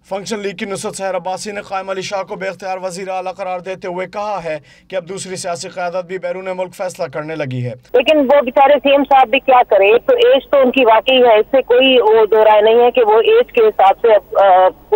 Function league की नुसरत सहर अब्बासी ने कायम अली शाह को बेख्तियार वज़ीर आला करार देते हुए कहा है कि अब दूसरी सियासी क़यादत भी बैरून मुल्क फैसला करने लगी है। लेकिन वो बेचारे सीएम साहब भी क्या करें, एक तो एज तो उनकी वाकई है, इससे कोई वो दो राय नहीं है कि वो एज के हिसाब से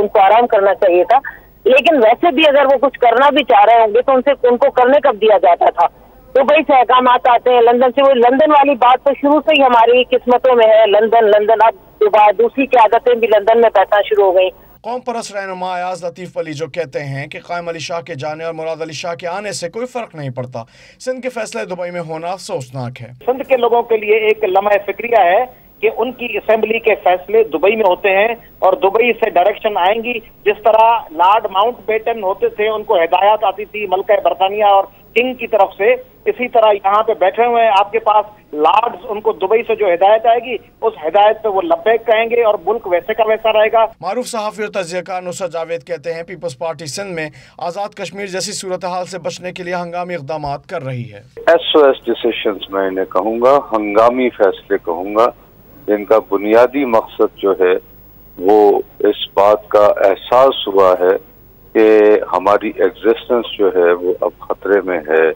उनको आराम करना चाहिए था। लेकिन वैसे भी अगर वो कुछ करना भी चाह रहे होंगे तो उनको करने कब दिया जाता था। दुबई से अहकामात आते हैं, लंदन से। वो लंदन वाली बात तो शुरू से ही हमारी किस्मतों में है। लंदन अब दुबई, दूसरी क़यादतें भी लंदन में बैठना शुरू हो गई। कौम परस्त रहनुमा अयाज लतीफ़ अली जो कहते हैं कि कायम अली शाह के जाने और मुराद अली शाह के आने से कोई फर्क नहीं पड़ता, सिंध के फैसले दुबई में होना अफसोसनाक है। सिंध के लोगों के लिए एक लम्हा फिक्रिया है कि उनकी असेंबली के फैसले दुबई में होते हैं और दुबई से डायरेक्शन आएंगी। जिस तरह लॉर्ड माउंटबेटन होते थे, उनको हिदायत आती थी मलका बरतानिया और किंग की तरफ से, इसी तरह यहाँ पे बैठे हुए हैं आपके पास लॉर्ड्स, उनको दुबई से जो हिदायत आएगी उस हिदायत पे वो लब्बैक कहेंगे और मुल्क वैसे का वैसा रहेगा। मारूफ सहाफ़ी और तज्ज़ियाकार नुसरत जावेद कहते हैं पीपल्स पार्टी सिंध में आज़ाद कश्मीर जैसी सूरत हाल से बचने के लिए हंगामी इक़दाम कर रही है। SOS डिसीशंस मैं इन्हें कहूँगा, हंगामी फैसले कहूँगा। इनका बुनियादी मकसद जो है वो इस बात का एहसास हुआ है कि हमारी एग्जिस्टेंस जो है वो अब खतरे में है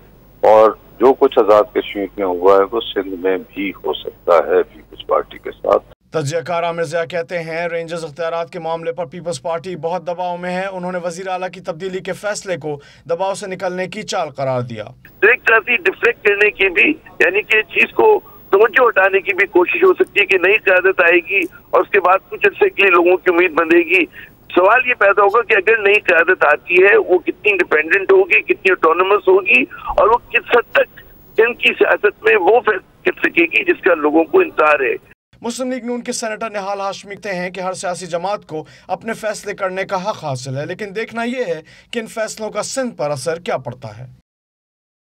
और जो कुछ आज़ाद कश्मीर में हुआ है वो सिंध में भी हो सकता है पीपल्स पार्टी के साथ। तज्ज़ियाकार आमिर ज़िया कहते हैं रेंजर्स इख्तियारात के मामले पर पीपल्स पार्टी बहुत दबाव में है। उन्होंने वज़ीर आला की तब्दीली के फैसले को दबाव से निकलने की चाल करार दिया। एक तरह से डिफ्लेक्ट करने की भी, यानी कि चीज को तवज्जो हटाने की भी कोशिश हो सकती है कि नई क़यादत आएगी और उसके बाद कुछ अर्से के लिए लोगों की उम्मीद बंधेगी। सवाल ये पैदा होगा कि अगर नई क़यादत आती है वो कितनी इंडिपेंडेंट होगी, कितनी ऑटोनोमस होगी और वो किस हद तक इनकी सियासत में वो फैसला कर सकेगी जिसका लोगों को इंतजार है। मुस्लिम लीग नून के सेनेटर निहाल हाशमी कहते हैं कि हर सियासी जमात को अपने फैसले करने का हक हासिल है, लेकिन देखना यह है कि इन फैसलों का सिंध पर असर क्या पड़ता है।